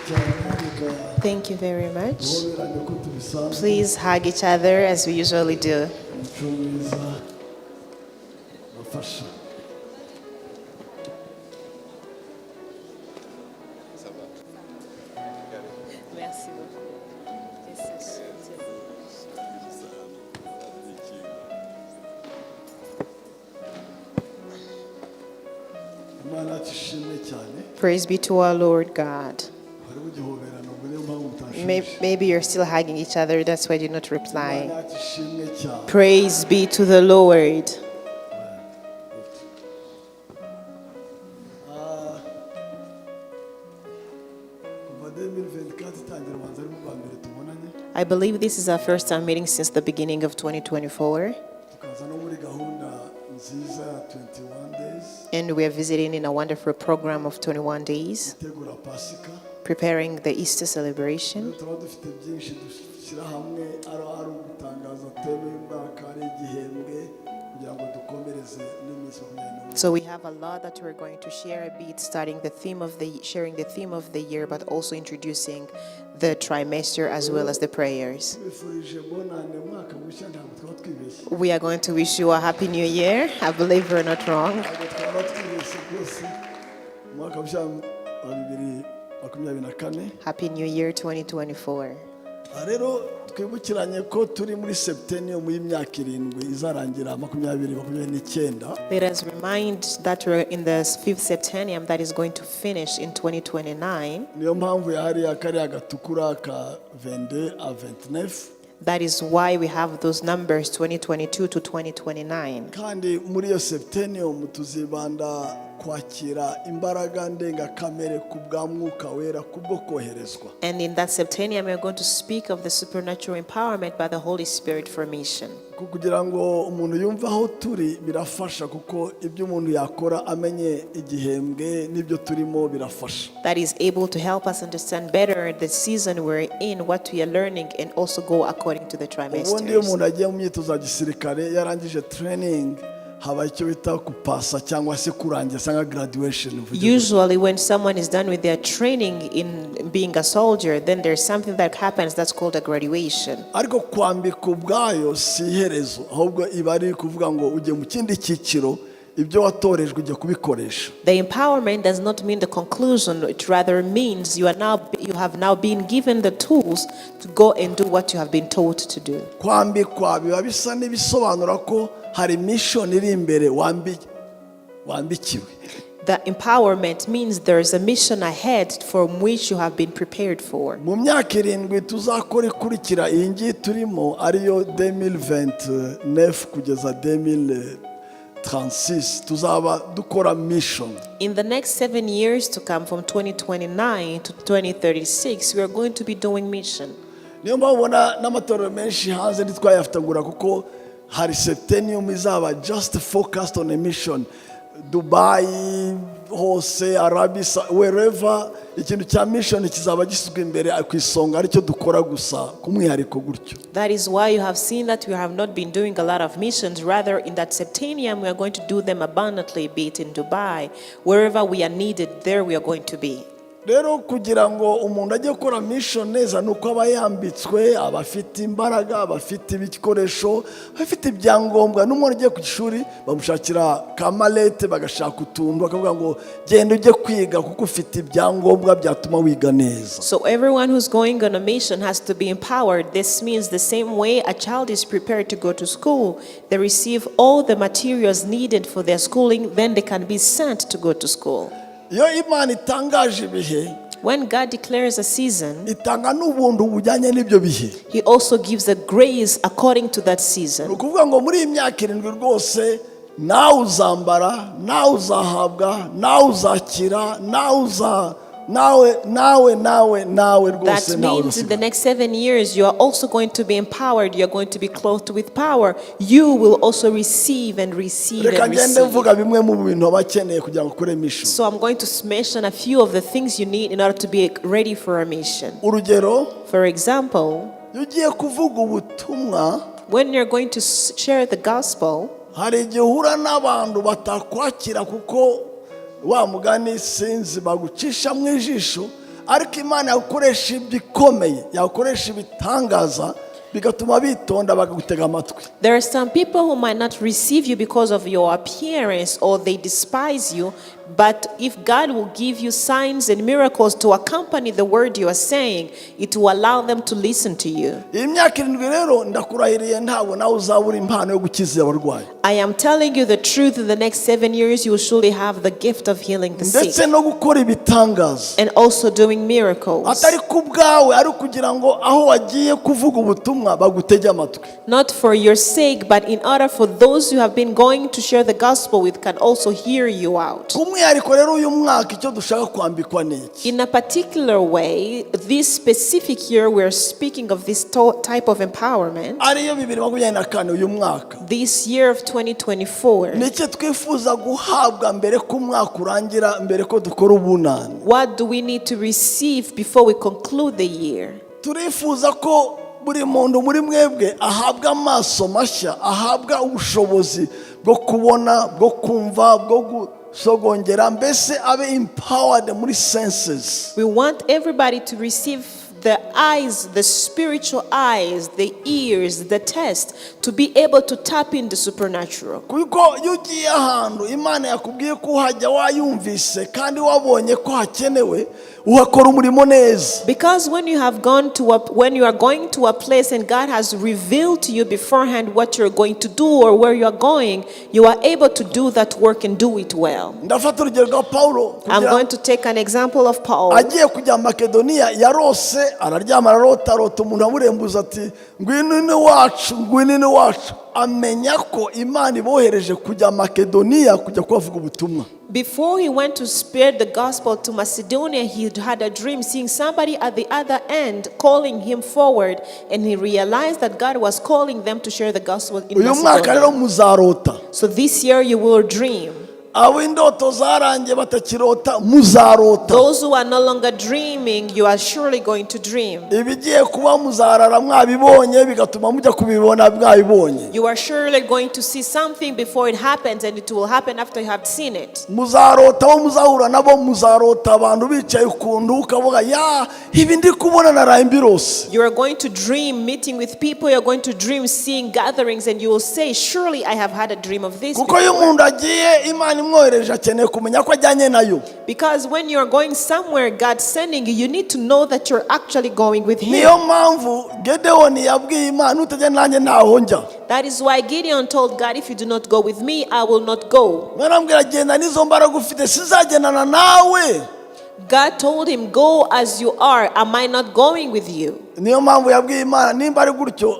Thank you very much. Please hug each other as we usually do. Praise be to our Lord God. Maybe you're still hugging each other, that's why you did not reply. Praise be to the Lord. I believe this is our first time meeting since the beginning of 2024. And we are visiting in a wonderful program of 21 days, preparing the Easter celebration. So we have a lot that we're going to share a bit, starting the theme of sharing the theme of the year, but also introducing the trimester as well as the prayers. We are going to wish you a happy new year. I believe we're not wrong. Happy New Year 2024. Let us remind that we're in the 5th septennium that is going to finish in 2029. That is why we have those numbers 2022 to 2029. And in that septennium, we are going to speak of the supernatural empowerment by the Holy Spirit for mission. That is able to help us understand better the season we're in, what we are learning, and also go according to the trimesters. Usually when someone is done with their training in being a soldier, then there's something that happens that's called a graduation. The empowerment does not mean the conclusion. It rather means you have now been given the tools to go and do what you have been taught to do. The empowerment means there is a mission ahead from which you have been prepared for. In the next 7 years to come, from 2029 to 2036, we are going to be doing mission. Septennium izaba just focused on a mission. Dubai, hose, Arabia, wherever ikintu cya mission kizaba gisuzwe imbere akwisonga aricyo dukora gusa kumwihariko gutyo. That is why you have seen that we have not been doing a lot of missions. Rather, in that septennium, we are going to do them abundantly, be it in Dubai. Wherever we are needed, there we are going to be. Rero kugira ngo umuntu ajye gukora mission neza nuko aba yambitswe, abafite imbaraga, abafite ibikoresho, abafite ibyangombwa. N'umuntu ugiye ku ishuri bamushakira kamalete, bagashaka utuntu bakavuga ngo genda ujye kwiga kuko ufite ibyangombwa byatuma wiga neza. So everyone who's going on a mission has to be empowered. This means the same way a child is prepared to go to school, they receive all the materials needed for their schooling, then they can be sent to go to school. When God declares a season, He also gives a grace according to that season. That means in the next 7 years you are also going to be empowered. You are going to be clothed with power. You will also receive and receive and receive. So I'm going to mention a few of the things you need in order to be ready for a mission. For example, when you're going to share the gospel, wa mugani sinzi bagucisha mu ijisho ariko Imana yakoresha ibikomeye, yakoresha ibitangaza bigatuma bitonda bakagutega amatwi. There are some people who might not receive you because of your appearance or they despise you, but if God will give you signs and miracles to accompany the word you are saying, it will allow them to listen to you. Imyaka 7 rero ndakurahiriye ntabwo nawe uzabura impano yo gukiza abarwayi. I am telling you the truth, in the next 7 years you will surely have the gift of healing the sick. Ndetse no gukora ibitangaza. And also doing miracles. Atari kubwawe ari kugira ngo aho wagiye kuvuga ubutumwa bagutege amatwi. Not for your sake, but in order for those you have been going to share the gospel with can also hear you out. Kumwihariko rero uyu mwaka icyo dushaka kwambikwa niki? In a particular way, this specific year we're speaking of this type of empowerment. Ariyo 2024 uyu mwaka. This year of 2024. Niki twifuza guhabwa mbere ko umwaka urangira, mbere ko dukora ubunani? What do we need to receive before we conclude the year? Turifuza ko buri muntu muri mwebwe ahabwa amaso mashya, ahabwa ubushobozi bwo kubona, bwo kumva, bwo gusogongera, mbese abe empowered muri senses. We want everybody to receive the eyes, the spiritual eyes, the ears, the test, to be able to tap in the supernatural. Kuko yugiye ahantu Imana yakubwiye ko hajya wayumvise kandi wabonye ko hakenewe, uhakora umurimo neza. Because when you are going to a place and God has revealed to you beforehand what you're going to do or where you are going, you are able to do that work and do it well. Ndafata urugero rwa Paulo. I'm going to take an example of Paul. Agiye kujya Makedonia yarose, araryama ararota umuntu amurembuza ati ngwino wacu, amenya ko Imana ibohereje kujya Makedonia kujya kuvuga ubutumwa. Before he went to spread the gospel to Macedonia, he had a dream seeing somebody at the other end calling him forward, and he realized that God was calling them to share the gospel in Uyu mwaka rero muzarota. So this year you will dream. Abo indoto zarangiye batakirota muzarota. Those who are no longer dreaming, you are surely going to dream. Ibigiye kuba muzarara mwabibonye bigatuma mujya kubibona mwabibonye. You are surely going to see something before it happens, and it will happen after you have seen it. Muzarota bo muzahura nabo, muzarota abantu bicaye ukuntu ukavuga ya ibi ndi kubona naraye mbirose. You are going to dream meeting with people, you are going to dream seeing gatherings, and you will say, surely I have had a dream of this. Kuko iyo umuntu agiye Imana imwohereje akeneye kumenya ko ajyanye nayo. Because when you are going somewhere God's sending you, you need to know that you're actually going with him. Niyo mpamvu Gedeoni yabwiye Imana utajya nanjye ntaho njya. That is why Gideon told God, if you do not go with me, I will not go. Narambwira genda nizo mbaraga ufite sizagendana nawe. God told him, go as you are. Am I not going with you? Niyo mpamvu yabwiye Imana nimba ari gutyo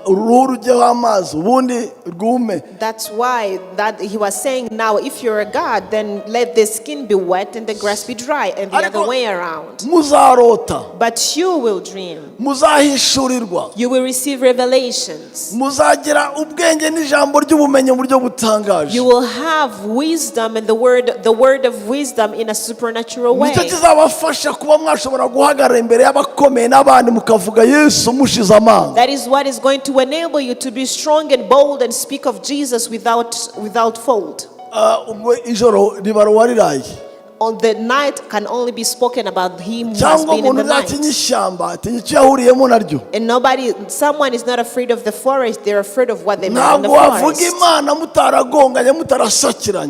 uruhu rujyeho amazi ubundi rwume. That's why that he was saying, now if you're a God, then let the skin be wet and the grass be dry, and the other way around. Muzarota. But you will dream. Muzahishurirwa. You will receive revelations. Muzagira ubwenge n'ijambo ry'ubumenyi mu buryo butangaje. You will have wisdom and the word of wisdom in a supernatural way. Nicyo kizabafasha kuba mwashobora guhagarara imbere y'abakomeye n'abandi mukavuga Yesu mushize amanga. That is what is going to enable you to be strong and bold and speak of Jesus without fault. Ubwo ijoro ribarwa riraye. On the night can only be spoken about him who has been in the night. And someone is not afraid of the forest, they're afraid of what they met in the forest.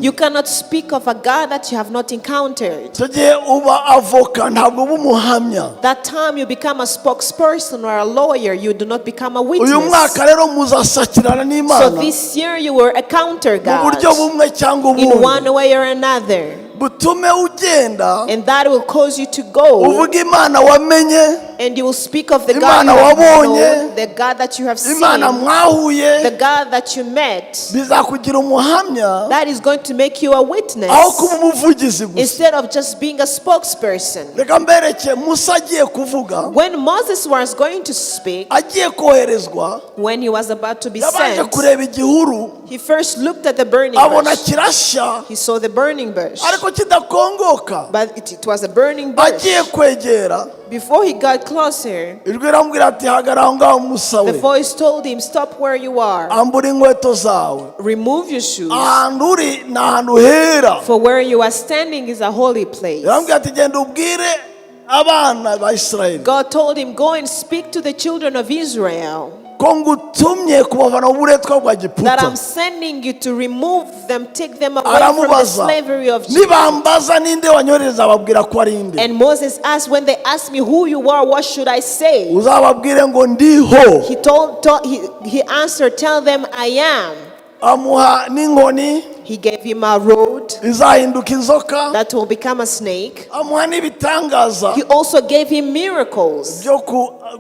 You cannot speak of a God that you have not encountered. That time you become a spokesperson or a lawyer, you do not become a witness. So this year you will encounter God in one way or another. And that will cause you to go. And you will speak of the God you have known, the God that you have seen, the God that you met. That is going to make you a witness instead of just being a spokesperson. When Moses was going to speak, when he was about to be sent, he first looked at the burning bush. He saw the burning bush. But it was a burning bush. Before he got closer, the voice told him, stop where you are. Remove your shoes. For where you are standing is a holy place. abana ba Isirayeli God told him, go and speak to the children of Israel ko ngutumye kubavana mu buretwa bwa that Giputa. I'm sending you to remove them, take them away from the Aramubaza, slavery of Egypt. nibambaza ninde wanyoreza babwira ko ari inde? And Moses asked, when they asked me who you are, what should I say? Uzababwire ngo ndiho. He answered, tell them I am. Amuha n'inkoni He gave him a rod izahinduka inzoka. that will become a snake. Amuha n'ibitangaza He also gave him miracles byo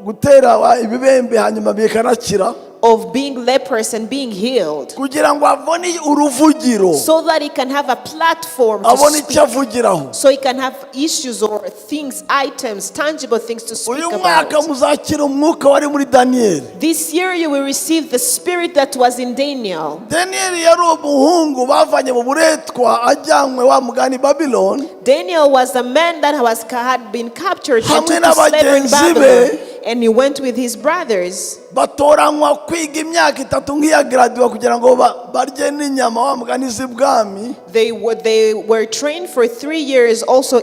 gutera ibibembe hanyuma bikanakira, of being leprous and being healed, kugira ngo abone uruvugiro, so that he can have a platform to abone speak, icyo avugiraho. so he can have issues or things, items, tangible things to speak Uyu mwaka about. muzakira umwuka wari muri Daniyeli. This year you will receive the spirit that was in Daniel. Daniyeli yari umuhungu bavanye mu buretwa ajyanywe wa mugani Babylon. Daniel was a man that had been captured and Hamwe took to slavery in n'abagenzi Babylon, be. and he went with his brothers. Batoranywa kwiga imyaka 3 nk'iya graduate kugira ngo barye n'inyama wa mugani z'ibwami. They were trained for 3 years, also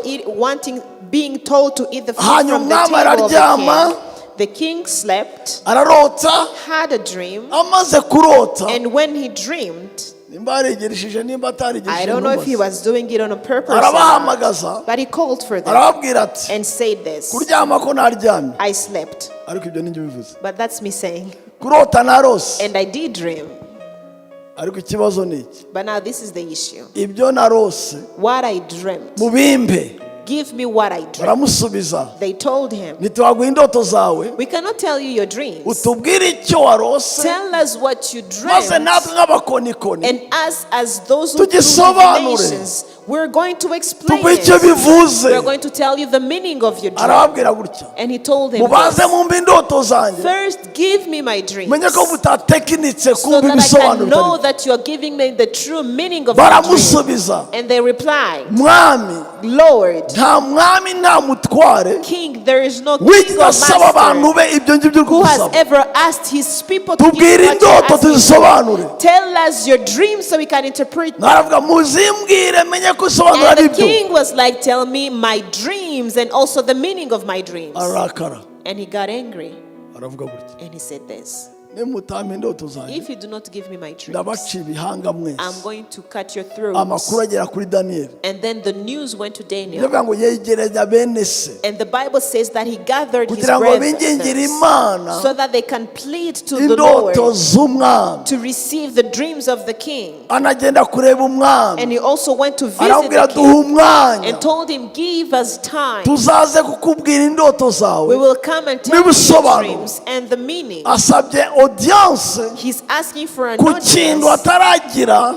being told to eat the food from the table of the king. The king slept, Ararota, had a dream, amaze kurota. and when he dreamed, I don't know if he was doing it on a purpose or not, but he called for them and said this, I slept. But that's me saying, and I did dream. But now this is the issue. What I dreamt. Give me what I dreamt. They told him, we cannot tell you your dreams. Tell us what you dreamt. And us, as those who do divinations, we're going to explain it. We're going to tell you the meaning of your dream. And he told him this, first give me my dreams, so that I can know that you are giving me the true meaning of my dream. And they replied, Lord, King, there is no king or master who has ever asked his people to give what you're asking. Tell us your dreams so we can interpret them. And the king was like, tell me my dreams and also the meaning of my dreams. And he got angry. And he said this, if you do not give me my dreams, I'm going to cut your throats. And then the news went to Daniel. And the Bible says that he gathered his brethren so that they can plead to the Lord to receive the dreams of the king. And he also went to visit the king and told him, give us time. We will come and tell you your dreams and the meaning. He's asking for an audience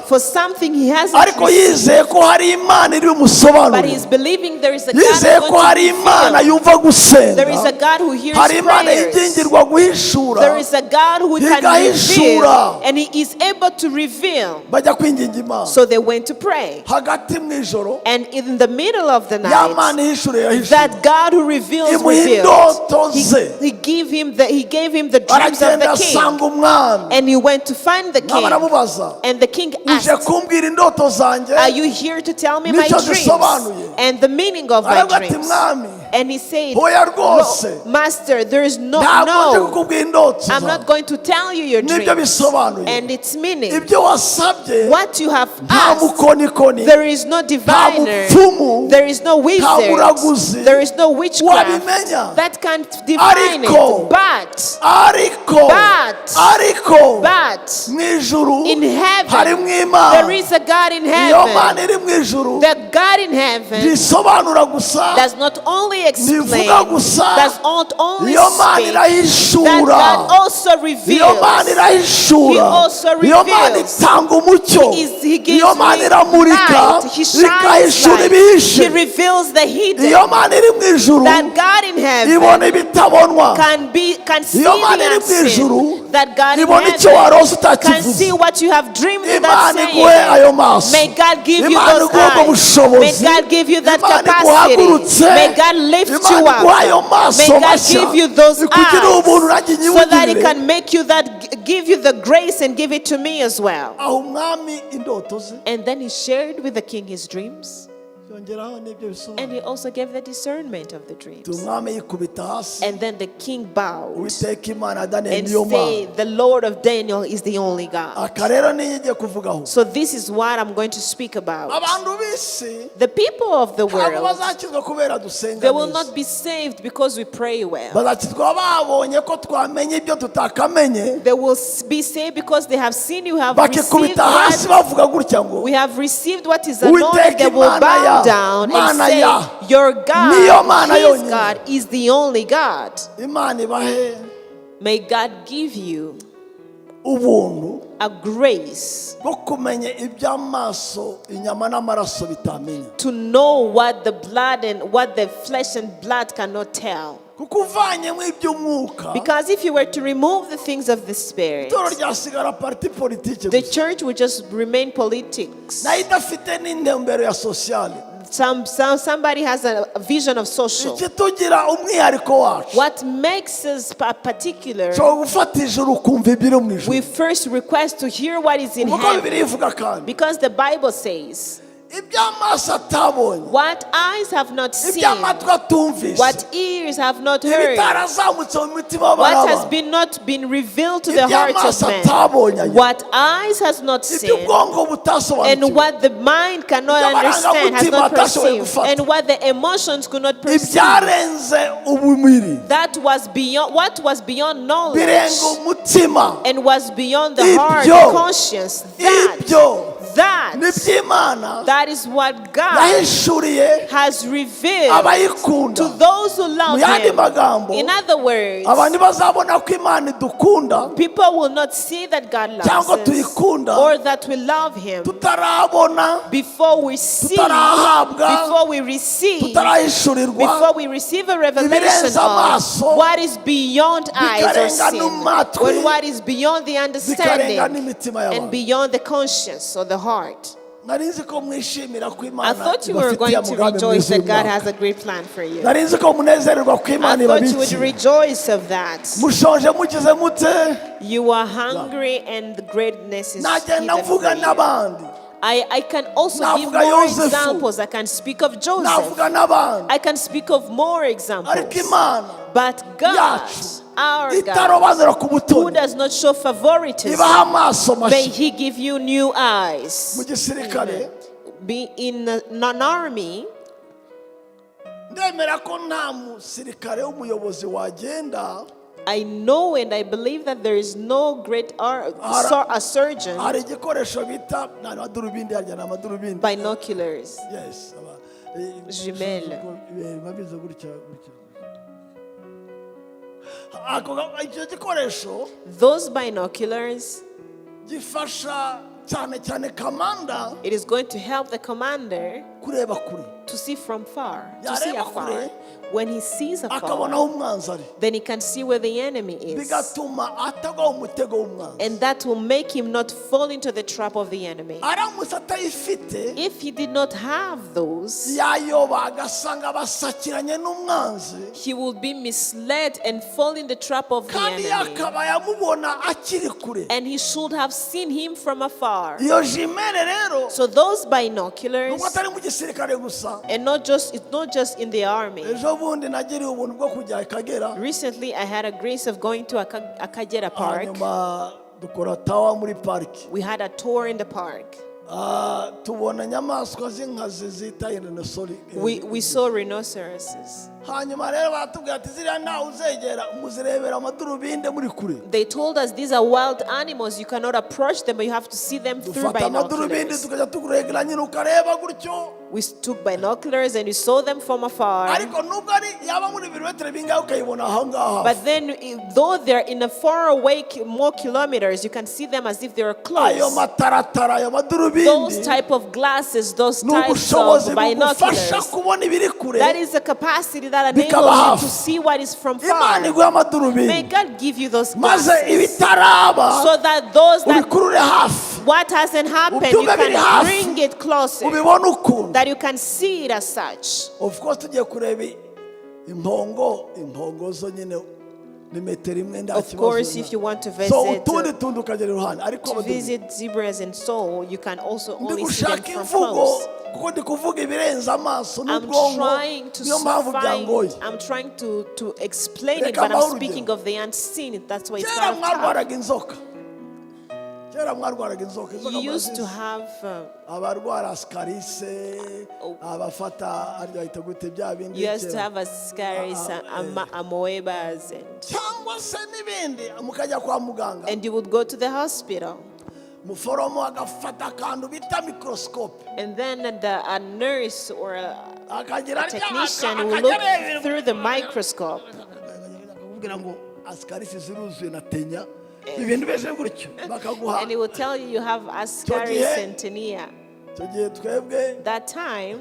for something he hasn't received. But he's believing there is a God who there is a God who hears prayers. There is a God who can reveal, and he is able to reveal. So they went to pray. And in the middle of the night, that God who revealed, he gave him the dreams of the king. And he went to find the king. And the king asked, are you here to tell me my dreams and the meaning of my dreams? And he said, no, Master, there is no, I'm not going to tell you your dreams and its meaning. What you have asked, there is no diviner, there is no wizard, there is no witchcraft that can divine it. But in heaven, there is a God in heaven. The God in heaven does not only explain, does not only speak, that God also reveals. He also reveals. He gives light. He shines light. He reveals the hidden. That God in heaven can see the unseen. That God in heaven can see what you have dreamed without saying it. May God give you those eyes. May God give you that capacity. May God lift you up. May God give you those eyes so that He can make you that, give you the grace and give it to me as well. And then he shared with the king his dreams. yongeraho n'ibyo And bisobanuro. he also gave the discernment of the dreams. Umwami yikubita hasi, And then the king bowed Uwiteka Imana ya Daniel and niyo say, Mana. the Lord of Daniel is the only God. Aka rero niyo igiye kuvugaho. So this is what I'm going to speak about. Abantu b'isi The people of the ntabwo world, bazakizwa kubera dusenga they will neza. not be saved because we pray well. Bazakizwa babonye ko twamenye ibyo tutakamenye, They will be saved because they have seen you have received bakikubita hasi what bavuga gutya ngo we have received what is anointed. Uwiteka They will Imana bow ya, down and Mana say, ya, your niyo God, Mana his yonyine. God, is the only God. Imana ibahe May God give you ubuntu a grace bwo kumenya iby'amaso inyama n'amaraso bitamenya, to know what the blood and what the flesh and blood cannot tell. kuko uvanyemo iby'umwuka Because if you were to remove the things of the spirit, itoro ryasigara parti politike the gusa, church would just remain politics. nayo idafite n'intumbero ya sosiyale. Somebody has a vision of social. ikitugira umwihariko wacu, What makes us particular, ushobora gufata ijuru ukumva ibiri mu ijuru, we first request to hear what is in kuko heaven. Bibiliya ivuga kandi Because the Bible says, iby'amaso atabonye, what eyes have not seen, iby'amatwi atumvise, what ears have not heard, ibitarazamutse mu mitima what has y'abantu, not been revealed to the hearts of iby'amaso atabonye men, ayo, what eyes has not seen, iby'ubwonko and butasobanukiwe, what the mind cannot understand, has not perceived, and what the emotions could not perceive, ibyarenze ubumiri, that was beyond what was beyond knowledge birenga umutima, and was beyond the heart, Ibyo. the conscience. ibyo That ni by'Imana that is what God yahishuriye has revealed abayikunda. to those who love Mu yandi Him. magambo, In other words, abantu bazabona ko Imana idukunda people will not see that God loves cyangwa us tuyikunda or that we love Him tutarabona, before we see, tutarahabwa, before we receive, tutarahishurirwa, before we receive a revelation ibirenze of amaso, what is beyond eyes or bikarenga sin, n'amatwi, when what is beyond the bikarenga understanding n'imitima and y'abantu. beyond the conscience or the heart. Nari nzi ko mwishimira ko I Imana thought you were going ibafitiye to umugambi rejoice mwiza that God w'Imana. has a great plan for you. Nari nzi ko munezererwa ko I Imana thought you would ibabikiye. rejoice of that. Mushonje mugize mute, You are hungry and the greatness is hidden nagenda for mvuga you. n'abandi, I can also give Navuga more Yosefu. examples. I can speak of Joseph. navuga n'abandi, I can speak of more ariko examples. Imana But God, yacu our God, itarobanura ku who butoni, does not show favoritism, ibaha amaso may mashya. He give you new eyes. Mu gisirikare Be in an army, ndemera ko nta musirikare w'umuyobozi wagenda I know and I believe that there is no great a surgeon, hari igikoresho bita ni amadurubindi, harya ni amadurubindi, binoculars, yes, jumelles. babize gutya gutya. Icyo gikoresho Those binoculars, gifasha cyane cyane kamanda it is going to help the commander kureba kure, to see from far, to see Yareba afar. kure, When he sees akabona afar, aho umwanzi ari, then he can see where the enemy is. bigatuma atagwa mu mutego w'umwanzi. And that will make him not fall into the trap of the enemy. aramutse atayifite If he did not have those, yayoba agasanga basakiranye n'umwanzi, he will be misled and fall in the trap of the kandi enemy. yakaba yamubona akiri kure. And he should have seen him from afar. Iyo jimere rero So those binoculars, nubwo atari mu gisirikare gusa, and it's not just in the army. ejo bundi nagiriye ubuntu bwo kujya Akagera, Recently, I had a grace of going to Akagera Park. hanyuma dukora tawa muri pariki. We had a tour in the park. Tubona inyamaswa z'inkazi zita inosori. We saw rhinoceroses. Hanyuma rero batubwira ati ziriya ntawe uzegera, muzirebera amadurubinde muri kure. They told us these are wild animals. You cannot approach them, but you have to see them through Dufata amadurubinde binoculars. tukajya tukuregera nyine ukareba gutyo. We took binoculars and we saw them from afar. Ariko nubwo ari yaba muri ibirometero bingahe ukayibona aho ngaho. But then, though they're in a far away more kilometers, you can see them as if they were close. Ayo mataratara, ayo madurubindi. Those type of glasses, those types N'ubushobozi of bugufasha binoculars, kubona ibiri kure. that is a capacity that Bikaba enables you hafi. to see what is from Imana far. iguha amadurubindi. May God give you those Maze glasses ibitaraba so that those that ubikurure hafi. what hasn't happened, you Ubyumve biri can hafi. bring it closer, Ubibona ukuntu. that you can see it as such. Of course tugiye kureba impongo zo nyine ni metero imwe nda Of course, if you want to so visit utundi tundu ukagera iruhande ariko to visit zebras in Seoul, you can also ndi only see them gushaka from imvugo close. kuko ndi kuvuga ibirenze amaso I'm n'ubwonko trying to niyo mpamvu byangoye I'm trying to explain it, Reka but I'm mbahe speaking urugero. of the unseen. That's why it's kera kind of tough. mwarwaraga inzoka kera mwarwaraga inzoka You used to have abarwara ascarise abafata arya ahita gute bya bindi you used to have ascaris, amoebas, cyangwa se n'ibindi mukajya kwa muganga and you would go to the hospital. muforomo agafata akantu bita microscope And then a nurse or a akagira technician will look through the microscope. akakubwira ngo ascaris ziruzuye na tenya ibintu bese gutyo bakaguha And he will tell you you have ascaris and tinea. icyo gihe twebwe That time,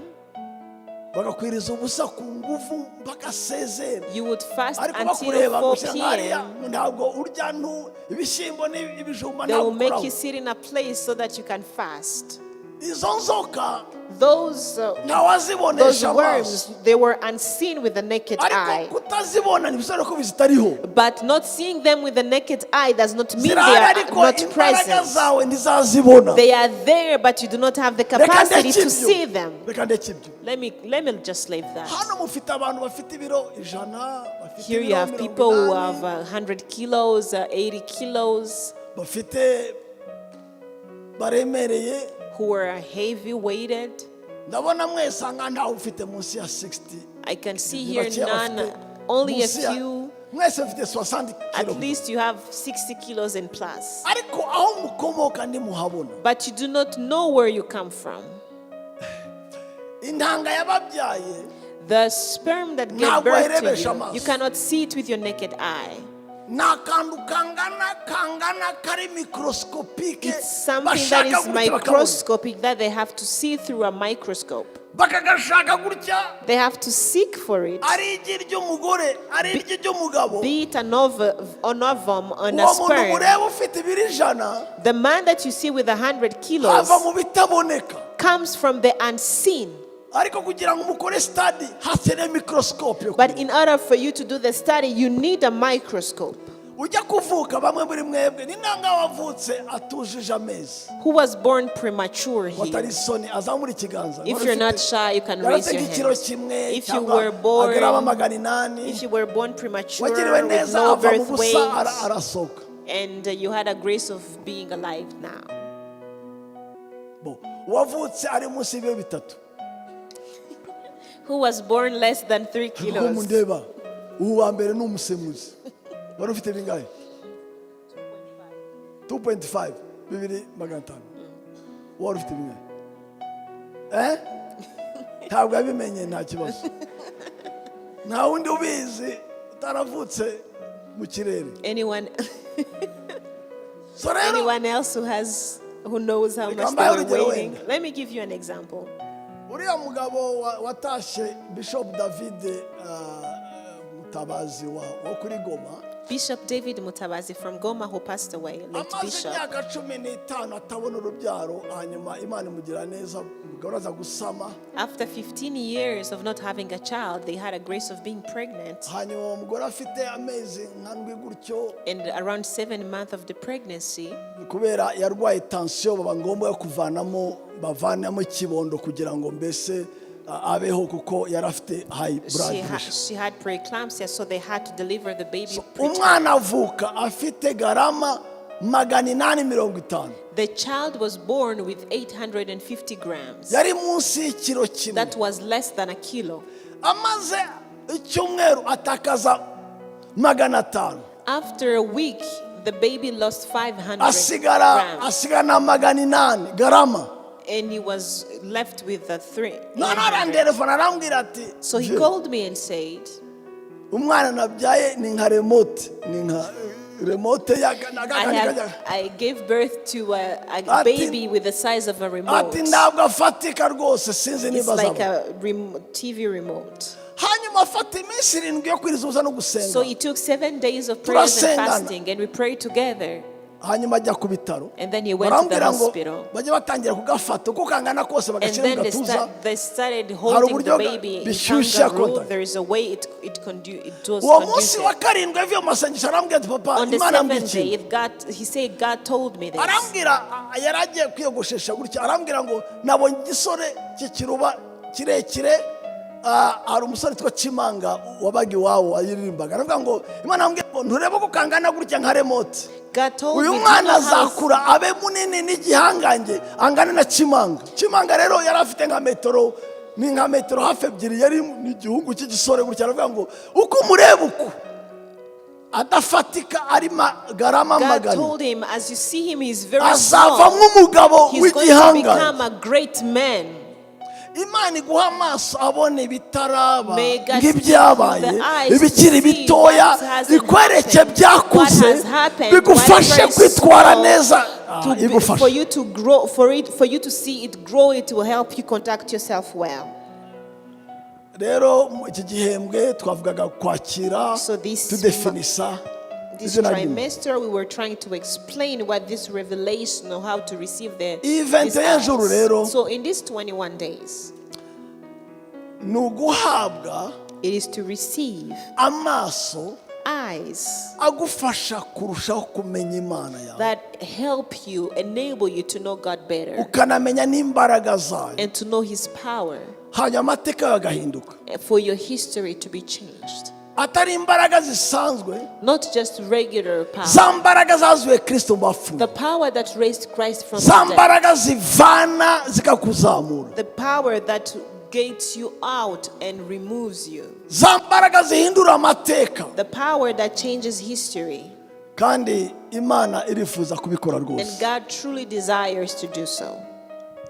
bagakwiriza ubusa ku nguvu mpaka sezera you would fast ariko until bakureba 4 gusa nkariya p.m. ntabwo urya ibishyimbo n'ibijumba They will ntabwo make you ukoraho sit in a place so that you can fast. izo nzoka Those ntawazibonesha amaso worms, they were unseen with the naked ariko eye. kutazibona ntibisobanura ko zitariho But not seeing them with the naked eye does not mean they zirahari are ariko not imbaraga present. zawe ntizazibona They are there, but you do not have the reka capacity ndeke to see ibyo them. reka ndeke ibyo Let me just leave that. hano mufite abantu bafite ibiro 100 bafite Here you ibiro have people who 80, have 100 kilos, 80 kilos, bafite baremereye who are heavy weighted. ndabona mwese aha ntawe ufite munsi ya 60 I can see Ni here bakeya none, bafite only a munsi ya- few. mwese mufite 60 At kilo least you have 60 kilos and plus. ariko aho mukomoka ntimuhabona But you do not know where you come from. intanga yababyaye The sperm that gave Ntabwo birth to wayirebesha you, amaso. you cannot see it with your naked eye. ni akantu kangana kari mikoroscopike It's something that is microscopic that they have to see through a microscope. bakagashaka gutya They have to seek for it, ari igi ry'umugore ari iryo ry'umugabo be it an ovum on a uwo muntu sperm. mureba ufite ibiro 100 The man that you see with 100 kilos hava mu bitaboneka comes from the unseen. ariko kugira ngo umukore study hakeneye mikoroscope yo But in order for you to do the study, you need a microscope. ujya kuvuka bamwe muri mwebwe ni nanga wavutse atujije amezi Who was born premature watari here? isoni azamura ikiganza If you're not shy, you can raise your ikiro hand. kimwe If you cyangwa were born- agarama 800 If you were born premature wagiriwe with neza no ava mu birth busa weight, arasohoka and you had a grace of being alive now. wavutse ari munsi y'ibiro 3 Who was born less than 3 kuko kilos? mundeba ubu wa mbere ni umusemuzi wari ufite bingahe 2.5 2,500 wari ufite bingahe ntabwo yabimenye nta kibazo nta wundi ubizi utaravutse mu kirere so rero Anyone else who knows how much they were waiting? Let me give you an example. uriya mugabo watashye Bishop David Mutabazi wo kuri Goma, Bishop David Mutabazi from Goma, who passed away, late amaze bishop. imyaka 15 atabona urubyaro, hanyuma Imana imugira neza umugabo araza gusama, After 15 years of not having a child, they had a grace of being pregnant. hanyuma uwo mugore afite amezi nk'andwi gutyo, And around 7 months of the pregnancy, kubera yarwaye tension baba ngombwa yo bavanamo kibondo kugira ngo mbese abeho kuko yarafite high blood pressure. she had preeclampsia, so they had to deliver the baby Umwana avuka afite garama 850. The child was born with 850 grams. Yari munsi y'ikiro kimwe. That was less than a kilo. Amaze icyumweru atakaza 500. After a week, the baby lost 500 grams. Asigara na 800 garama. And he was left with the 3. So he called me and said, umwana nabyaye ni nka remote, I gave birth to a baby with the size of a remote. It's like a TV remote. So it took 7 days of prayers and fasting, and we prayed together. hanyuma ajya ku bitaro And then he went to the barambwira ngo hospital. bajye batangira kugafata uko kangana kose And bagashyira then mu gatuza they started holding the uburyo baby in bishyushya kangaroo. contact. There is a way it was uwo munsi wa conducive. karindwi avuye mu masengesho arambwira ati papa On the Imana seventh day, yambwiye he said, God told me this. arambwira yari agiye kwiyogoshesha gutya arambwira ngo nabonye igisore cy'ikiruba kirekire hari umusore twa Kimanga wabaga iwawo ayiririmbaga aravuga ngo Imana yambwiye ngo nturebe ko kangana gutya nka remote God told uyu me, mwana azakura abe munini n'igihangange angane na Kimanga rero yari afite nka metero hafi ebyiri yari mu gihugu cy'igisore gutya aravuga ngo uko umureba uko adafatika ari garama God magana told him, as you see him, he's very azava small. nk'umugabo He's going to w'igihangange become a great man. Imana iguha amaso abone ibitaraba May God nk'ibyabaye give you the eyes ibikiri to see bitoya what hasn't ikwereke happened, byakuze what has happened, bigufashe whatever is kwitwara small, neza for igufashe you to grow, for you to see it grow, it will help you conduct yourself well. rero iki gihembwe twavugaga kwakira So this tudefinisa This izina ry'Imana. trimester, we were trying to explain what this revelation of how to receive the Event these y'ijuru eyes. rero So in these 21 days, ni uguhabwa it is to receive amaso eyes agufasha kurushaho kumenya Imana yawe that help you, enable you to know God better ukanamenya n'imbaraga zayo and to know His power, hanyuma amateka yawe agahinduka for your history to be changed. atari imbaraga zisanzwe Not just regular power. za mbaraga zazuye Kristo mu bapfuye The power that raised Christ from za the dead. mbaraga zivana zikakuzamura The power that gets you out and removes you. za mbaraga zihindura amateka The power that changes history. kandi Imana irifuza kubikora And rwose God truly desires to do so.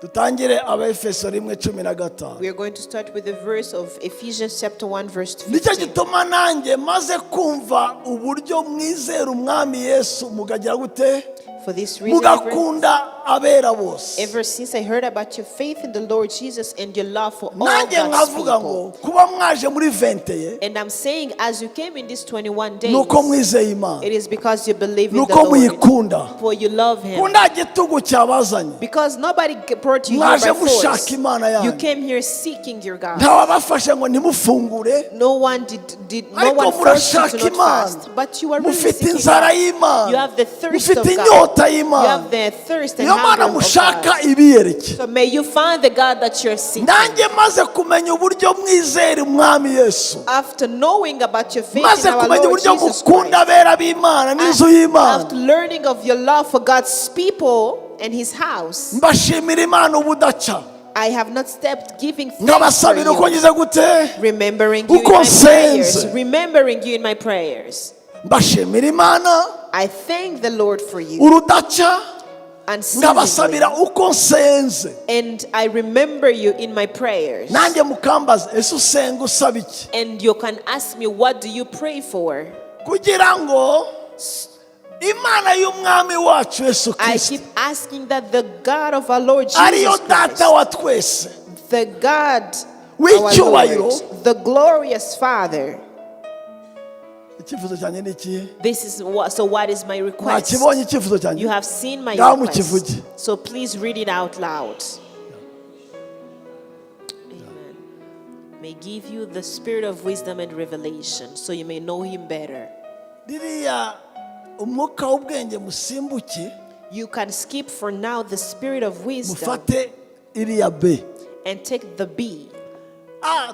dutangire Abefeso 1:15 We are going to start with the verse of Ephesians chapter 1 verse nicyo 15. gituma nanjye maze kumva uburyo mwizera umwami Yesu mugagira gute For this reason, ever mugakunda abera bose since I heard about your faith in the Lord Jesus and your love for all nanjye God's nkavuga ngo people. kuba mwaje muri 20 And I'm saying, as you came in these 21 days, nuko mwizeye Imana it is because you believe in the nuko Lord, muyikunda for you love Him. kunda gitugu cyabazanye Because nobody brought you here mwaje by mushaka force. Imana You yanyu came here seeking your God. ntawabafashe ngo ntimufungure No one no ariko one forced you murashaka to not Imana fast, but you are really mufite seeking inzara God. y'Imana You have the thirst mufite of God. inyota You y'Imana have the thirst and niyo mana hunger of mushaka God. ibiyereke So may you find the God that you're seeking. nanjye maze kumenya uburyo mwizera umwami Yesu After knowing about your faith maze in our kumenya Lord uburyo Jesus mukunda Christ, abera b'Imana n'inzu after y'Imana learning of your love for God's people and His house, mbashimira Imana ubudaca I have not stopped giving thanks for nkabasabira uko you, ngize gute remembering you in uko my prayers, nsenze remembering you in my prayers. mbashimira Imana I thank the Lord for you, urudaca unceasingly, nkabasabira uko nsenze and I remember you in my prayers. nanjye mukambaza ese usenga usaba iki And you can ask me, what do you pray for? kugira ngo Imana y'umwami wacu Yesu I Kristo keep asking that the God of our Lord ariyo Jesus data Christ, wa twese the God, our w'icyubahiro Lord, the glorious Father. icyifuzo cyanjye ni ikihe This is what. So what is my request? mwakibonye icyifuzo cyanjye You have seen my ngaho request. mukivuge So please read it out loud. Amen. May give you the spirit of wisdom and revelation, so you may know Him better. ririya umwuka w'ubwenge musimbuke You can skip for now the spirit of wisdom mufate iriya B and take the B.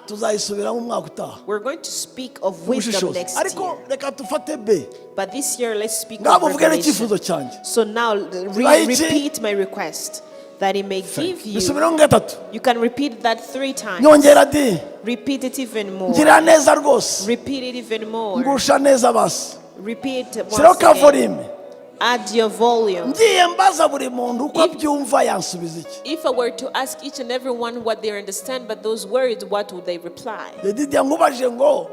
tuzayisubiramo umwaka utaha We're going to speak of wisdom ubushishozi next ariko year. reka dufate B But this year, let's speak ngaho of muvuge n'icyifuzo revelation. cyanjye So now, repeat my request, that He may give you. bisubiremo gatatu You can repeat that 3 times. nyongera di Repeat it even more. ngira neza rwose Repeat it even more. ngusha neza basi Repeat shyiraho once ka again. volume Add your volume. ngiye mbaza buri muntu uko abyumva yansubiza iki If I were to ask each and every one what they understand but those words, what would they reply? yedidiya nkubajije ngo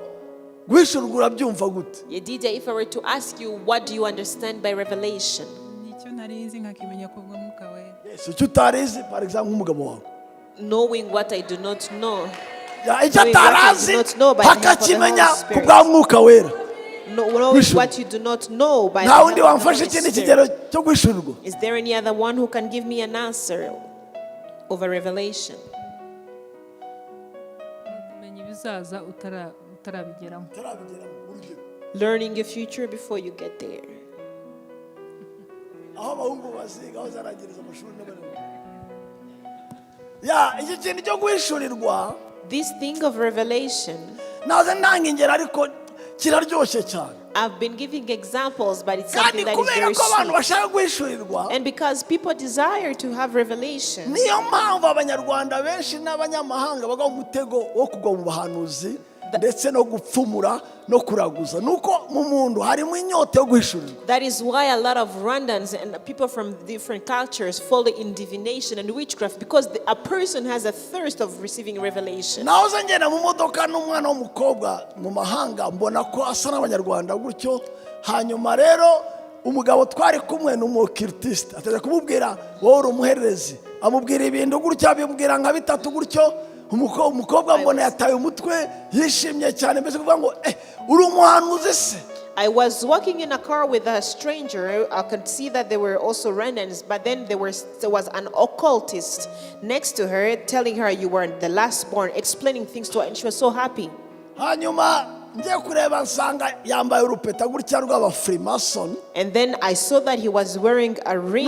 guhishurwa urabyumva gute Yedida, if I were to ask you, what do you understand by revelation? nicyo narizi nkakimenya kubw'umwuka we si icyo utarizi par exemple nk'umugabo wawe Knowing what I do not know. icyo Knowing what I atarazi do not know by the help of the akakimenya Holy ku Spirit. bwa mwuka wera knowing what you do not know by the nta help wundi of the wamfashe Holy ikindi Spirit. kigero cyo guhishurirwa. Is there any other one who can give me an answer over revelation? kumenya ibizaza utarabigeramo. Learning your future before you get there. aho abahungu baziga aho zarangiriza amashuri n'abandi. Ya iki kintu cyo guhishurirwa This thing of revelation, naza ntanga ingero ariko kiraryoshye cyane. I've been giving examples, but it's kandi something that is kubera very ko abantu sweet. bashaka guhishurirwa And because people desire to have revelation, niyo mpamvu abanyarwanda benshi n'abanyamahanga bagwa mu mutego wo kugwa mu bahanuzi ndetse no gupfumura no kuraguza. nuko mu muntu harimo inyota yo guhishurirwa. that is why a lot of Rwandans and people from different cultures fall in divination and witchcraft, because a person has a thirst of receiving revelation. naho ze ngenda mu modoka n'umwana w'umukobwa mu mahanga mbona ko asa n'abanyarwanda gutyo, hanyuma rero umugabo twari kumwe n'umukirtisite ateze kumubwira wowe uri umuherezi, amubwira ibintu gutyo abimubwira nka bitatu gutyo. umukobwa mbona yataye umutwe yishimye cyane, mbese kuvuga ngo uri umuhanuzi se. I was walking in a car with a stranger. I could see that there were also Rwandans, but then there was an occultist next to her telling her you were the last born, explaining things to her, and she was so happy. hanyuma ngiye kureba nsanga yambaye urupeta gutya rw'abafrimason. And then I saw that he was wearing a ring.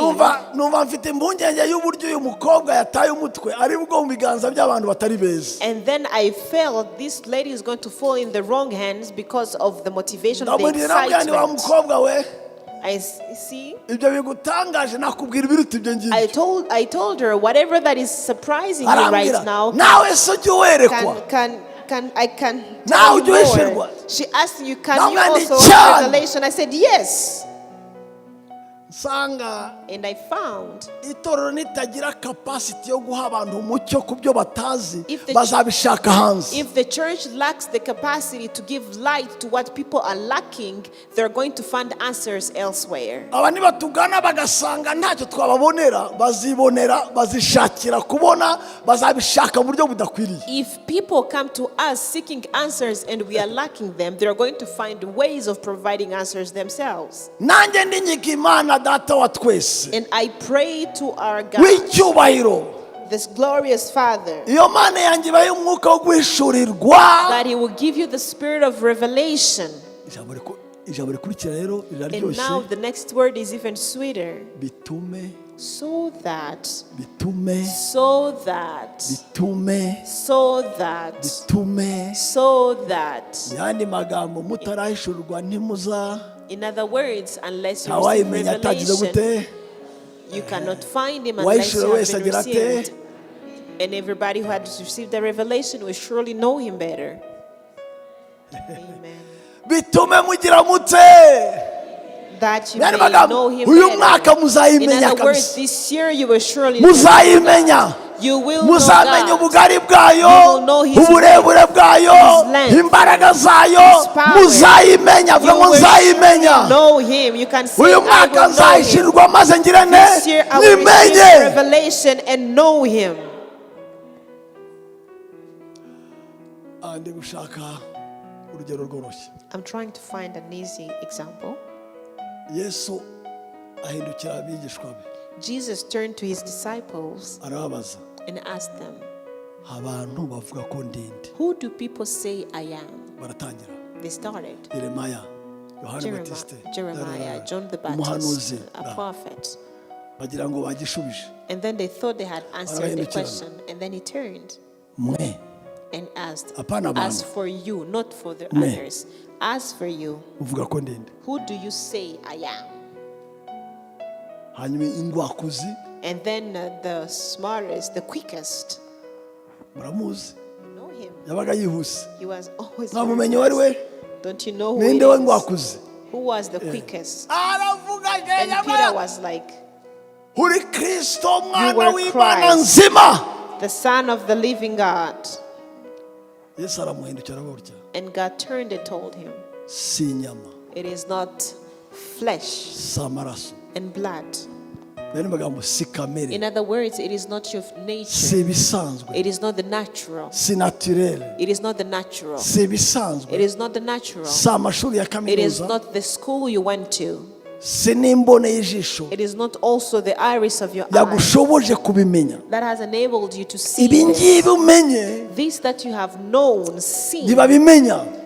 numva mfite impungenge y'uburyo uyu mukobwa yataye umutwe ari bwo mu biganza by'abantu batari beza. And then I felt this lady is going to fall in the wrong hands because of the motivation of the ndamubwira wa excitement. mukobwa we, I see. ibyo bigutangaje nakubwira ibiruta ibyo ngibyo. I told her whatever that is surprising you right now. nawe se ujye uwerekwa. I can Now tell you you more. She asked me, can Now you man, also it's have John. revelation? I said yes. nsanga And I found itorero nitagira capacity yo guha abantu umucyo ku byo batazi If the- bazabishaka hanze. if the church lacks the capacity to give light to what people are lacking, they're going to find answers elsewhere. aba nibatugana bagasanga ntacyo twababonera bazibonera bazishakira kubona bazabishaka mu buryo budakwiriye. If people come to us seeking answers and we are lacking them, they're going to find ways of providing answers themselves. nanjye ndinyiga Imana data wa twese And I pray to our God, w'icyubahiro, this glorious Father, iyo Mana yanjye ibahe umwuka wo guhishurirwa. that He will give you the spirit of revelation. ijambo rikurikira rero And now riraryoshye. the next word is even sweeter. bitume So that, bitume so that, bitume so that, bitume. so that. yandi magambo mutarahishurirwa ntimuza In other words, unless you receive ntawayimenya atagize revelation, gute. you cannot find Him unless you Uwayishyura have wese been agira received. ate. And everybody who has received the revelation will surely know Him better. Amen. bitume mugira mute. That you yandi may magambo know Him uyu mwaka better. In muzayimenya other words, kabisa. this year you will surely know God. muzayimenya. You will know muzamenya God. ubugari bwayo, You will know His uburebure bwayo, His length, imbaraga zayo. His power. muzayimenya. vuga You ngo will nzayimenya. surely know Him. You can say, uyu I mwaka will know Him. nzayishyirwa maze ngire ne This year I will receive nimenye. revelation and know Him. ndi gushaka urugero rworoshye. I'm trying to find an easy example. yesu ahindukira abigishwa be Jesus turned to His disciples arababaza, and asked them, abantu bavuga ko ndinde. who do people say I am? baratangira They started. yeremaya, yohana batiste, Jeremiah, John the umuhanuzi. Baptist, a prophet. bagira ngo bagishubije. And then they thought they had answered the Arahindukirana. question. And then He turned mwe and asked, Apana abantu. as for you, not for the Me. others, as for you, uvuga ko ndinde. who do you say I am? hanyuma ingwakuzi And then the smartest, the quickest, muramuzi, you know him. yabaga yihuse. He was always mwamumenye wari we? Don't you know who ninde it we is? ngwakuzi? Who was the quickest? aravuga And Peter was like, uri Kristo You mwana were w'Imana Christ. nzima. the Son of the living God. yesu aramuhindukira gutya, And God turned and told him, si inyama it is not flesh si amaraso and blood Nari magambo si kamere. In other words, it is not your nature. Si bisanzwe. It is not the natural. Si naturel. It is not the natural. Si bisanzwe. It is not the natural. Si amashuri ya It is kaminuza. not the school you went to. Si n'imbone y'ijisho. It is not also the iris of your eye Yagushoboje kubimenya. that has enabled you to see Ibi this. ngibi umenye. This that you have known, seen. Ntibabimenya.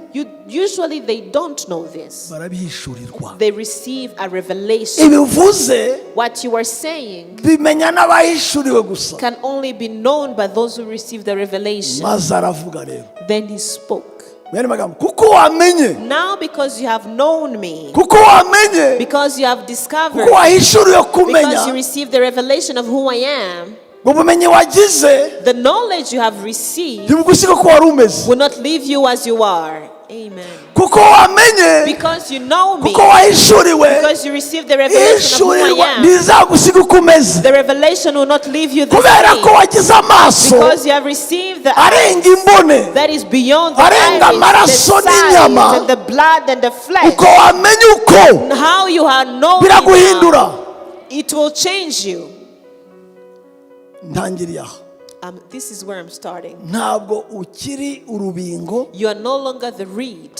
Usually they don't know this. Barabihishurirwa. They receive a revelation. Ibivuze What you are saying bimenya n'abahishuriwe gusa. can only be known by those who receive the revelation. Maze aravuga rero. Then he spoke. Kuko wamenye. Now because you have known me, Kuko wamenye. because you have discovered, Kuko wahishuriwe because you kumenya. received the revelation of who I am, Ubumenyi wagize the knowledge you have received ntibugusiga ko wari umeze. will not leave you as you are. Amen. Kuko wamenye. Because you know me, Kuko wahishuriwe. because you received the revelation of who Ishurirwa I am, ntizagusiga uko umeze. the revelation will not leave you the Kubera ko same. wagize amaso Because you have received the arenga eyes imbone. that is beyond the Arenga iris, the amaraso sight, n'inyama. and the blood and the flesh. Uko wamenye uko How you are known me biraguhindura. now, it will change you. Ntangiriye aho. This is where I'm starting. Ntabwo ukiri urubingo You are no longer the reed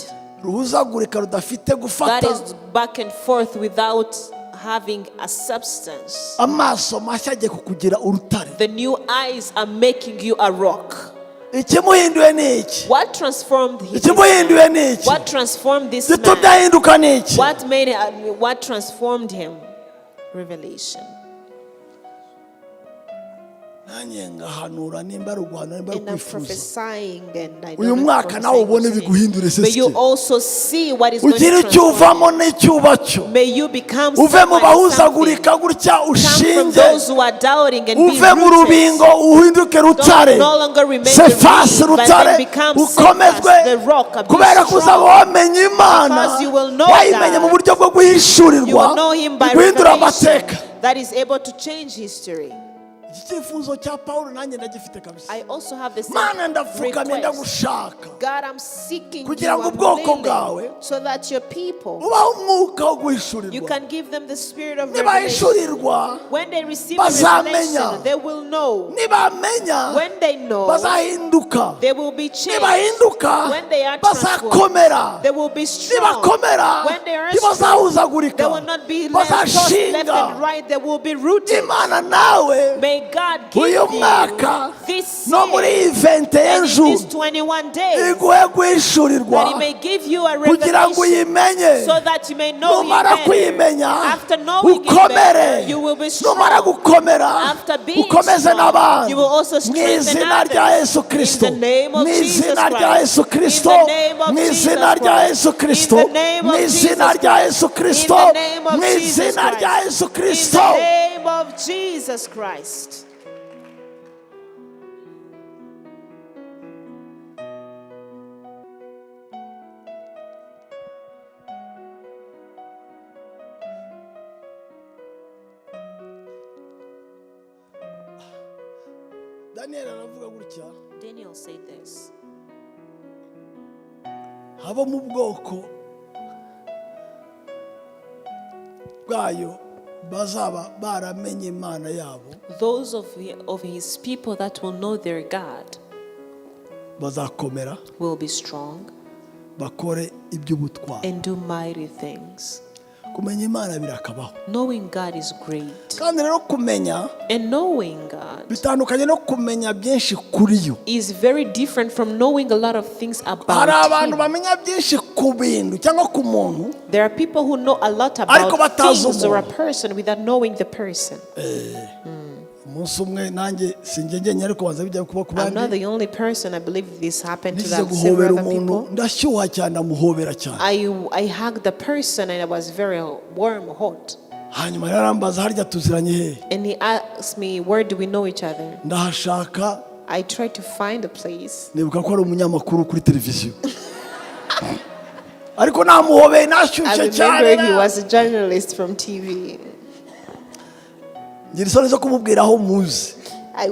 ruhuzagurika rudafite that gufata is back and forth without having a substance. amaso mashya agiye kukugira urutare. The new eyes are making you a rock. Ikimuhinduye ni iki? What transformed him? Ikimuhinduye ni iki? What transformed this Gitumye man? ahinduka ni iki? What transformed him? Revelation. Nanjye ngahanura nimba ari uguhanura nimba ari And I'm kwifuza. prophesying, and I Uyu know mwaka that nawe ubone prophesying biguhindure is May you sesike. also see what is going Ugire to icyo transform. uvamo n'icyuba cyo. May you become Uve mu somebody, bahuzagurika something. gutya Come from ushinge. those who are doubting and be Uve mu rooted. rubingo uhinduke rutare. Don't no longer remain Sefasi the reed, but rutare then become ukomezwe steadfast, the rock, be kubera ko uzaba strong. wamenye Imana. Because you will know Wayimenye mu God. buryo bwo You guhishurirwa will know him by guhindura revelation amateka. that is able to change history. Iki cyifuzo cya Pawulo nanjye ndagifite kabisa. I also have the same Mana ndapfukamye request. ndagushaka God, I'm seeking you, kugira ngo I'm ubwoko kneeling, bwawe so that your people, ubaho umwuka wo you guhishurirwa. can give them the spirit of revelation. Nibahishurirwa When they receive the bazamenya. revelation, they will know. nibamenya When they know, bazahinduka. they will be changed. Nibahinduka When they are transformed, bazakomera. they will be strong. Nibakomera When they are strong, ntibazahuzagurika. they will not be left tossed left and right. They will be rooted. Imana nawe May God give uyu you mwaka this no muri year, iyi vente and in y'ejo these 21 days, iguhe guhishurirwa that He may give you a kugira ngo revelation, uyimenye. so that you may know Him Numara better. kuyimenya After knowing Him ukomere. better, you will be Numara strong. gukomera After being ukomeze strong, n'abandi. you will also Mu strengthen izina rya others. Yesu Kristo. In the name of Mu Jesus izina rya Christ. Yesu Kristo. In the name of Mu Jesus izina rya Christ. Yesu Kristo. In the name Mu of izina Jesus rya Christ. Yesu Kristo. In the name of Mu Jesus izina rya Christ. Yesu In Kristo. the name of Jesus Christ. Daniel aravuga gutya. Daniel said this. Haba mu bwoko bwayo bazaba baramenye Imana yabo. Those of his people that will know their God Bazakomera will be strong bakore iby'ubutwari. and do mighty things. Kumenya Imana birakabaho. Knowing God is great. Kandi rero kumenya And knowing God bitandukanye no kumenya byinshi kuri yo. is very different from knowing a lot of things Hari about abantu Him. bamenya byinshi ku bintu cyangwa ku muntu There are people who know a lot Ariko about batazi things or a umuntu. person without knowing the person. umunsi umwe nanjye sinjye njye ariko banza bijya kuba ku I'm not bandi the only person. I believe this happened to nize several guhobera other umuntu people. ndashyuha cyane amuhobera cyane I hugged the person and I was very warm, hot. hanyuma yarambaza harya tuziranye hehe And he asked me, where do we know each other? ndahashaka I tried to find a place. nibuka ko ari umunyamakuru kuri televiziyo ariko namuhobeye I nashyushye cyane remember he was a journalist from TV. ngira isoni zo kumubwira aho muzi I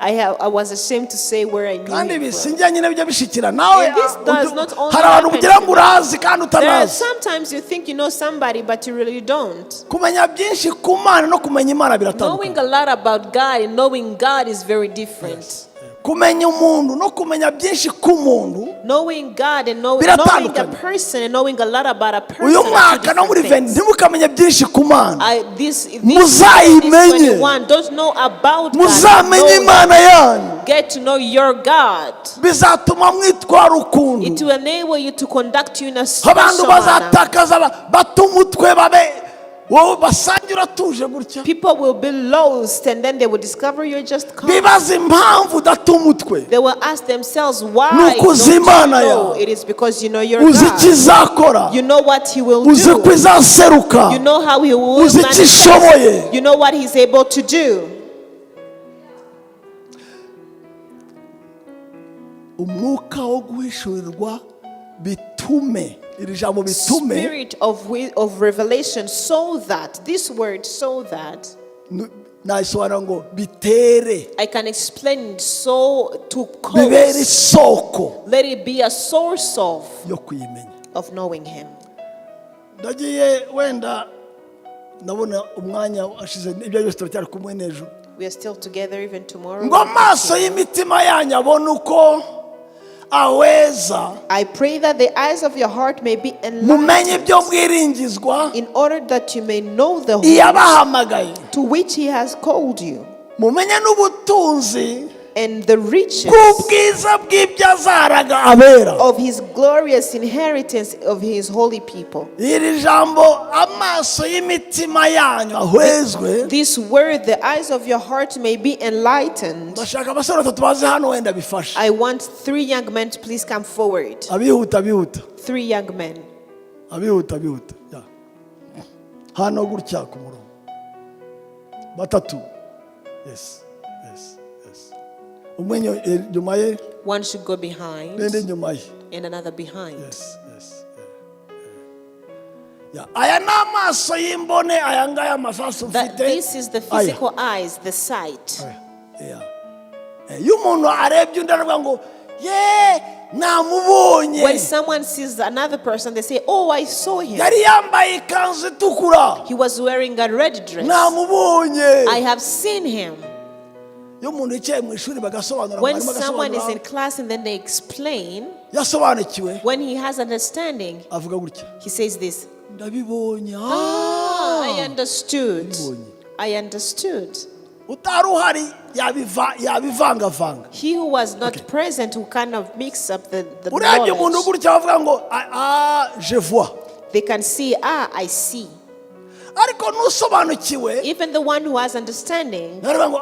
I was ashamed to say where I knew kandi him ibi from. sinjya nyine bijya bishikira nawe And this does not only hari abantu happen ugira to ngo me. urazi kandi There are utanazi. sometimes you think you know somebody, but you really don't. Kumenya byinshi ku Mana no kumenya Imana Knowing biratandukanye. a lot about God and knowing God is very different. Kumenya umuntu no kumenya byinshi ku muntu. Knowing God and knowing a person and knowing a lot about a person. Uyu are two mwaka no muri different things. ntimukamenya byinshi ku Mana. This Muzayimenye. 21, don't know about God. Muzamenye Imana yanyu. Get to know your God. Bizatuma mwitwara ukuntu. It will enable you to conduct you in a special Abantu manner. bazatakaza bata umutwe babe wowe basangira tuje gutya. People will be lost and then they will discover you're just calm. Bibaza impamvu udata umutwe. They will ask themselves why Nuko don't uzi you Imana know? yawe. It is because you know your Uzi God. ikizakora. You know what he will Uzi ko do. izaseruka. You know how he will Uzi icyo ishoboye. manifest. You know what he's able to do. Umwuka wo guhishurirwa bitume iri jambo bitume Spirit of revelation, so that this word, so that nayisobanura ngo bitere I can explain it, so to bibere cause, isoko let it be a source yo kuyimenya. of knowing him. Ndagiye wenda ndabona umwanya ashize ibyo byose turacyari kumwe n'ejo We are still together even tomorrow. ngo amaso y'imitima yanyu abone uko aweza I pray that the eyes of your heart may be mumenye enlightened, ibyo mwiringizwa in order that you may know the hope iyabahamagaye, to which he has called you, mumenye n'ubutunzi and the riches bw'ubwiza bw'ibyo azaraga abera. of his glorious inheritance of his holy people. Iri jambo amaso y'imitima yanyu ahwezwe. This word, the eyes of your heart may be enlightened. Bashaka abasore batatu baze hano wenda bifashe. I want 3 young men to please come forward. Abihuta 3 young men. abihuta ya hano gutya ku murongo batatu. Yes. Umwe nyuma ye. One should go behind Nende nyuma ye. and another behind. Yes. Yeah. Aya n'amaso y'imbone aya ngaya Masasu mfite. This is the physical eyes, the sight. Yeah. Iyo umuntu arebye undi aravuga ngo ye namubonye. When someone sees another person, they say, "Oh, I saw him. Yari yambaye ikanzu itukura. He was wearing a red dress. Namubonye. I have seen him." Iyo umuntu yicaye mu ishuri bagasobanura When someone is in class and then they explain, yasobanukiwe when he has understanding, avuga gutya he says this. ndabibonye. I understood. I understood. Utari uhari yabivangavanga. He who was not present who kind of mix up the Urebye umuntu knowledge. gutya bavuga ngo je vois. They can see, I see. Ariko nusobanukiwe Even the one who has understanding, naravuga ngo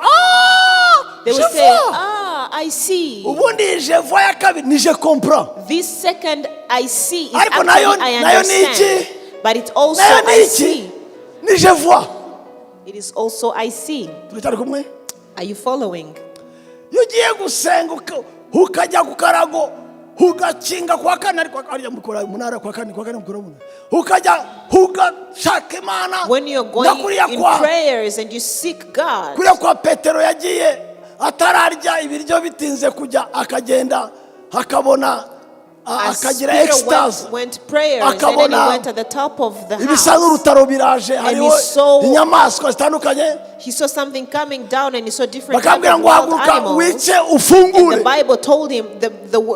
they je will say, vois. I see. Ubundi je vois ya kabiri ni je comprends. This second I see is Ariko actually nayo I ni iki? understand. But it's also Nayo ni I iki? see. Ni je vois. It is also I see. Turacyari kumwe? Are you following? Iyo ugiye gusenga ukajya ku karago ugakinga kwa kane ariko ariya mukora umunara kwa kane mukora umunara ukajya ugashaka Imana. When you're going in prayers and you seek God, kuriya kwa Petero yagiye atararya ibiryo bitinze kujya akagenda akabona as akagira Peter extase went prayers and then he akabona went at the top of the ibisa house. n'urutaro biraje hariho saw- inyamaswa zitandukanye He saw something coming down and he saw different types bakambwira of ngo wild haguruka animals. wice And ufungure the Bible told him,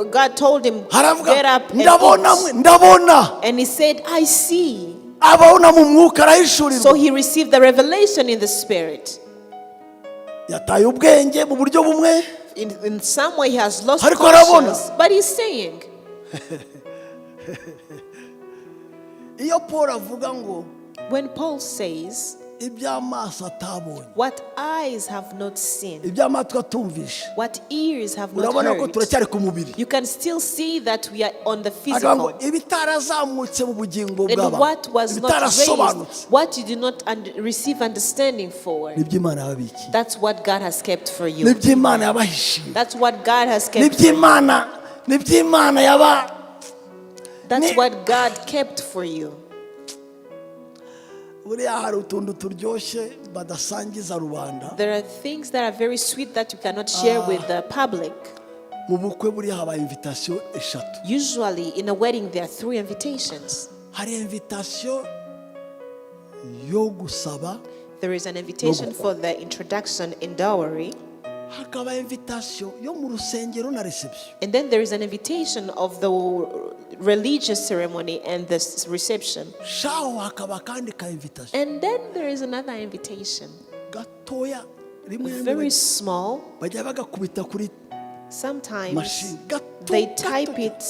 God told him, haravuga get up and ndabona eat. And he said, I see. abona mu mwuka So arahishurirwa he received the revelation in the spirit. yataye ubwenge mu buryo bumwe In some way he has lost Ariko arabona. conscience, but he's saying, iyo Paul avuga ngo when Paul says, iby'amaso atabonye what eyes have not seen, iby'amatwi atumvishe what ears have not urabona ko heard, turacyari ku mubiri you can still see that we are on the avuga ngo physical. ibitarazamutse mu bugingo And bw'abantu what was not ibitarasobanutse raised, what you did not receive understanding for, n'iby'Imana yababikiye that's what God has kept for you. n'iby'Imana yabahishiye That's what God has kept for you. n'iby'Imana yaba That's what God kept for you. buriya hari utuntu turyoshye badasangiza rubanda. There are things that are very sweet that you cannot share with the public. Mu bukwe buriya haba invitation eshatu. Usually in a wedding there are 3 invitations. Hari invitation yo gusaba. There is an invitation for the introduction in dowry. Hakaba invitation yo mu rusengero na reception. And then there is an invitation of the religious ceremony and the reception. Shaho hakaba kandi ka invitation. And then there is another invitation. Gatoya Very small. bajya bagakubita kuri Sometimes machine. they type it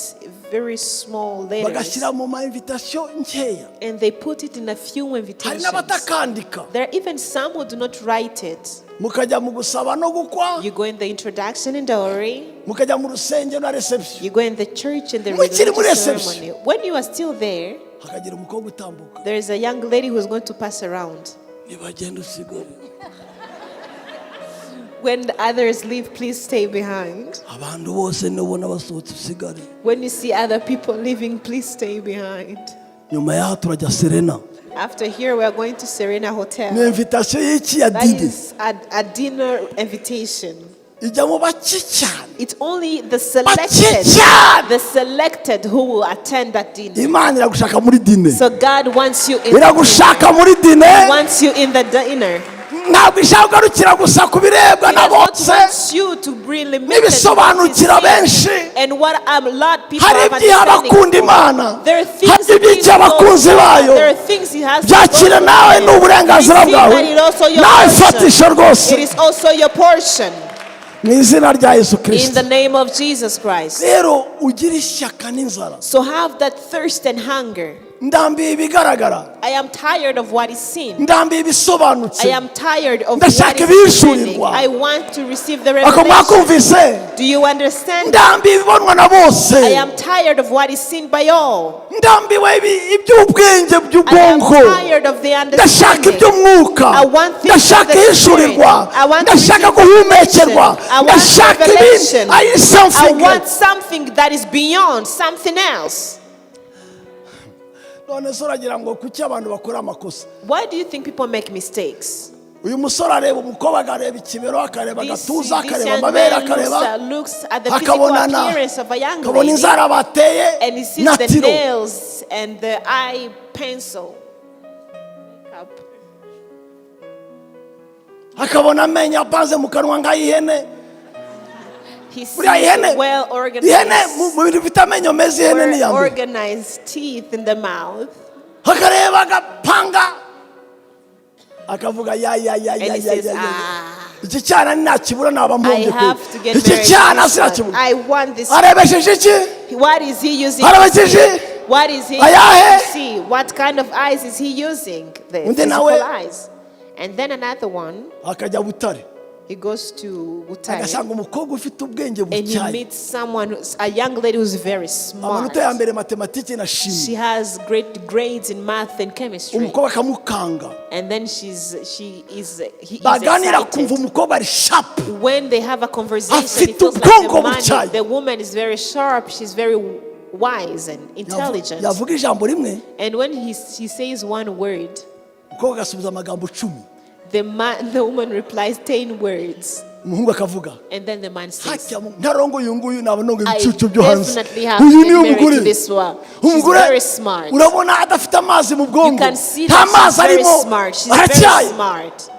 very small letters bagashyira mu ma invitation nkeya. and they put it in a few Hari invitations. n'abatakandika. There are even some who do not write it. Mukajya mu gusaba no gukwa. You go in the introduction and dowry. Mukajya mu rusengero na reception. You go in the church and the Mukiri muri religious reception. ceremony. When you are still there, Hakagira umukobwa utambuka. there is a young lady who is going to pass around. Nibagenda usigare. When the others leave, please stay behind. Abantu bose nubona basohotse usigare. When you see other people leaving, please stay behind. Nyuma yaho turajya Serena. After here, we are going to Serena Hotel. Ni invitation y'iki ya That didi. is a dinner invitation. Ijya mu bake cyane. It's only the Bachicha! selected who will attend that dinner. Imana iragushaka muri dine. So God wants you in the Iragushaka muri dine. wants you in the dinner. Ntabwo ishaka kugarukira gusa ku birebwa He na does not bose. want you to be limited to what is N'ibisobanukira benshi. seen. And what a lot of people Hari have ibyo understanding abakunda for. Imana. There are things Hari he ibyo needs abakunzi to go bayo. through. There are things he has to Byakire go nawe through. ni uburenganzira Receive bwawe. that it also your Nawe fatisha portion. rwose. It is also your portion. Mu izina rya Yesu In Kristo. the name of Jesus Christ. Rero ugira ishyaka n'inzara. So have that thirst and hunger. Ndambiye ibigaragara. I am tired of what is seen. Ndambiye ibisobanutse. I am tired of what Ndashaka is ibishurirwa. happening. I want to receive the Ako revelation. mwakumvise. Do you understand? Ndambiye ibibonwa na bose. I am tired of what is seen by all. Ndambiwe iby'ubwenge I am by'ubwonko. tired of the Ndashaka understanding. iby'umwuka. I want things Ndashaka of the ihishurirwa. Spirit. I want to Ndashaka receive guhumekerwa. revelation. I want Ndashaka revelation. ibindi. I I something. want something that is beyond something else. None se uragira ngo kuki abantu bakora amakosa? Why do you think people make mistakes? Uyu musore areba umukobwa akareba ikibero akareba This agatuza akareba young amabere man akareba looks at the physical akabonana appearance of a young akabona lady inzara bateye and he sees na the tiro nails and the eye pencil. Makeup. akabona amenyo apanze mu kanwa nk'ay'ihene. He sees Buriya ihene well ihene organized, mu bintu bifite amenyo meza ihene ni iya mbere. organized teeth in the mouth. akareba agapanga akavuga ya And he says, iki cyana nakibura naba I mpombye have to get iki married cyana to this one. sinakibura. I want this. arebesheje iki What is he using? arebesheje What is he Ayahe. using to see? What kind of eyes is he using? The Undi physical nawe. eyes. And then another one, akajya Butare he goes to Butare agasanga umukobwa ufite ubwenge and he bucyaye. meets someone, a young lady who's very amanota smart. ya mbere matematike na She shimi. has great grades in math and chemistry. umukobwa akamukanga And then he is baganira kumva excited. umukobwa ari sharp When they have a conversation, it Afite feels like ubwonko the butyaye. man, the woman is very sharp, she's very wise and intelligent. yavuga ijambo rimwe And when he says one word, umukobwa agasubiza amagambo 10 the woman replies 10 words. umuhungu akavuga And then the man says, hajya ntarongo uyu nguyu naba nongo I ibicucu byo hanze. definitely have to uyu get niwe married to mugore this one. She's umugore very smart. urabona adafite amazi mu You bwonko can see nta that mazi she's very arimo smart. She's very aracyaye smart.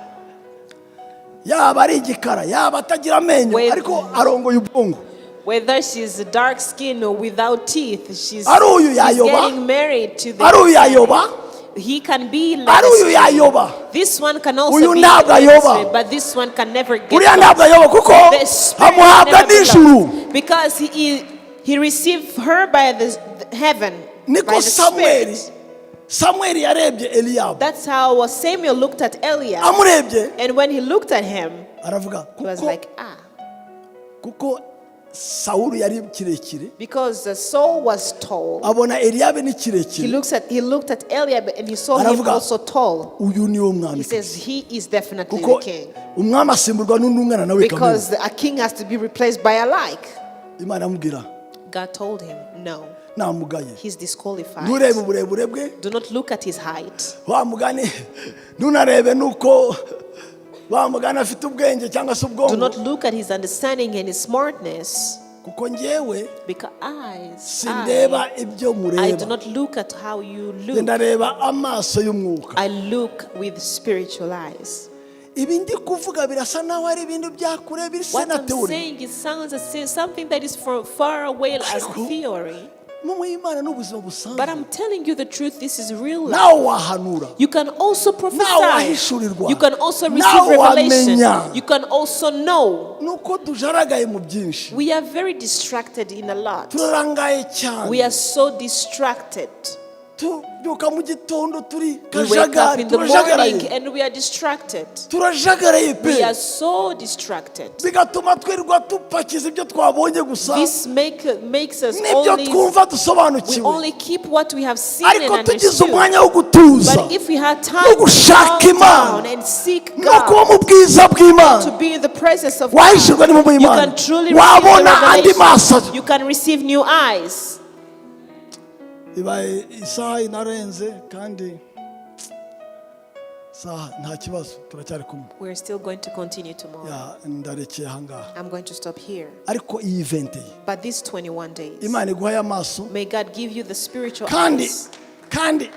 yaba ari igikara yaba atagira amenyo Wait. ariko arongoye ubwongo. Whether she's dark skinned or without teeth, she's Ari uyu yayoba. getting married to ari uyu the yayoba he can be like ari a uyu string. yayoba This one can also Uyu be ntabwo led ayoba. astray, but this one can never get uriya lost. ntabwo ayoba kuko The spirit amuhabwa never be n'ijuru. lost. Because he received her by the heaven, by niko the samweli spirit. samweli yarebye eliyabu That's how Samuel looked at Eliab. amurebye And when he looked at him, aravuga he was kuko like, kuko sawulu yari kirekire because Saul was tall. abona eliyabu ni He kirekire looked at Eliab and he saw him Aravuga, also tall. uyu niwo He mwami says he is definitely kuko the king. umwami asimburwa n'undi umwana nawe kamere. Because a king has to be replaced by a like. Imana amubwira God told him, no. namugaye. He's disqualified. Nturebe uburebure bwe, Do not look at his height. wa mugani ntunarebe nuko wa mugani afite ubwenge cyangwa se Do ubwonko, not look at his understanding and his smartness. kuko njyewe Because sindeba ibyo I do mureba, not look at how you look. ndareba amaso y'umwuka. I look with spiritual eyes. Ibi ndi kuvuga birasa naho ari ibintu byakure bisa What na I'm teori. saying, it sounds as something that is from far away as theory. Mu Imana n'ubuzima But busanzwe. I'm telling you the truth, this is real life. Nawe wahanura. You can also Nawe prophesy. wahishurirwa. You can also receive Nawe revelation. wamenya. You can also know. Nuko tujaragaye mu byinshi. We are very distracted in a lot. Turarangaye cyane. We are so distracted. Tubyuka mu gitondo turi We wake up kajagari, in the morning turajagaraye. and we are distracted. Turajagaraye We are pe. so distracted. Bigatuma twirirwa tupakiza ibyo twabonye gusa. This makes us Nibyo twumva we dusobanukiwe. only keep what we have seen and Ariko tugize understood. umwanya wo gutuza. But if we had time No to gushaka calm Imana. down and seek No kuba God, mu bwiza bw'Imana. to be in the presence of Wahishurwa ni mu God, you Imana. can truly receive Wabona the andi maso. revelation. You can receive new eyes. Ibahe isaha inarenze kandi saha nta kibazo turacyari kumwe. We're still going to continue tomorrow. Ya ndarekeye ahangaha. I'm going to stop here. Ariko iyi event ye But these 21 days, Imana iguhaye amaso may God give you the spiritual kandi eyes. kandi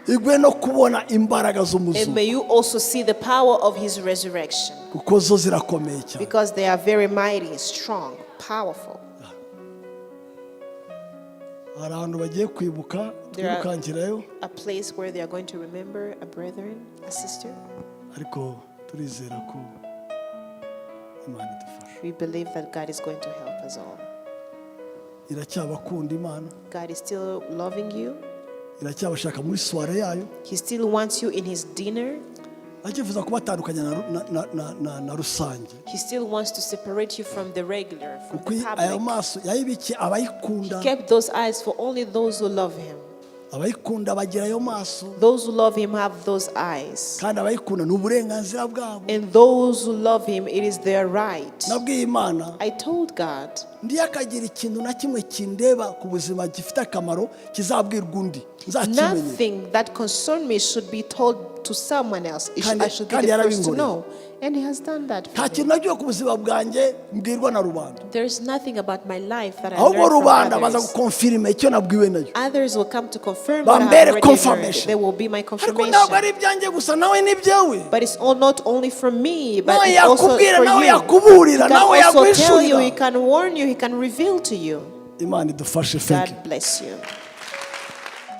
igwe no kubona imbaraga And z'umuzuko may you also see the power of his resurrection. kuko zo zirakomeye cyane. Because they are very mighty, strong, powerful. Hari ahantu bagiye kwibuka There are- twirukangirayo A place where they are going to remember a brethren, a sister. ariko turizera ko Imana idufasha. We believe that God is going to help us all. Iracyabakunda Imana, God is still loving you. iracyabashaka muri soirée yayo, He still wants you in his dinner. akifuza kubatandukanya na rusange. He still wants to separate you from the regular, from Kuko the ayo public. maso yayibiki abayikunda, He kept those eyes for only those who love him. abayikunda bagira ayo maso, Those who love him have those eyes. kandi abayikunda ni uburenganzira bwabo. And those who love him, it is their right. Nabwiye Imana I told God, ndiyakagira ikintu na kimwe kindeba ku buzima gifite akamaro kizabwirwa undi nzakimenye. nothing that concerned me should be told to someone else. I should be kandi the first to yarabingoreye. know. And he has done that Nta for kintu me. nagiye ku buzima bwanjye mbwirwa na rubanda, There is nothing about my life that I ahubwo learned rubanda from baza others. gukonfirima icyo nabwiwe nayo. Others will come to confirm what I Bambere have already heard. confirmation. They will be my Ariko ntabwo ari confirmation. ibyanjye gusa, nawe ni ibyawe. But it's all not only from me, but Nawe it's also yakubwira, for nawe you. yakuburira, He can nawe also tell you, he yakwishurira. can warn you, he can reveal to you. Imana idufashe. Thank you. God bless you.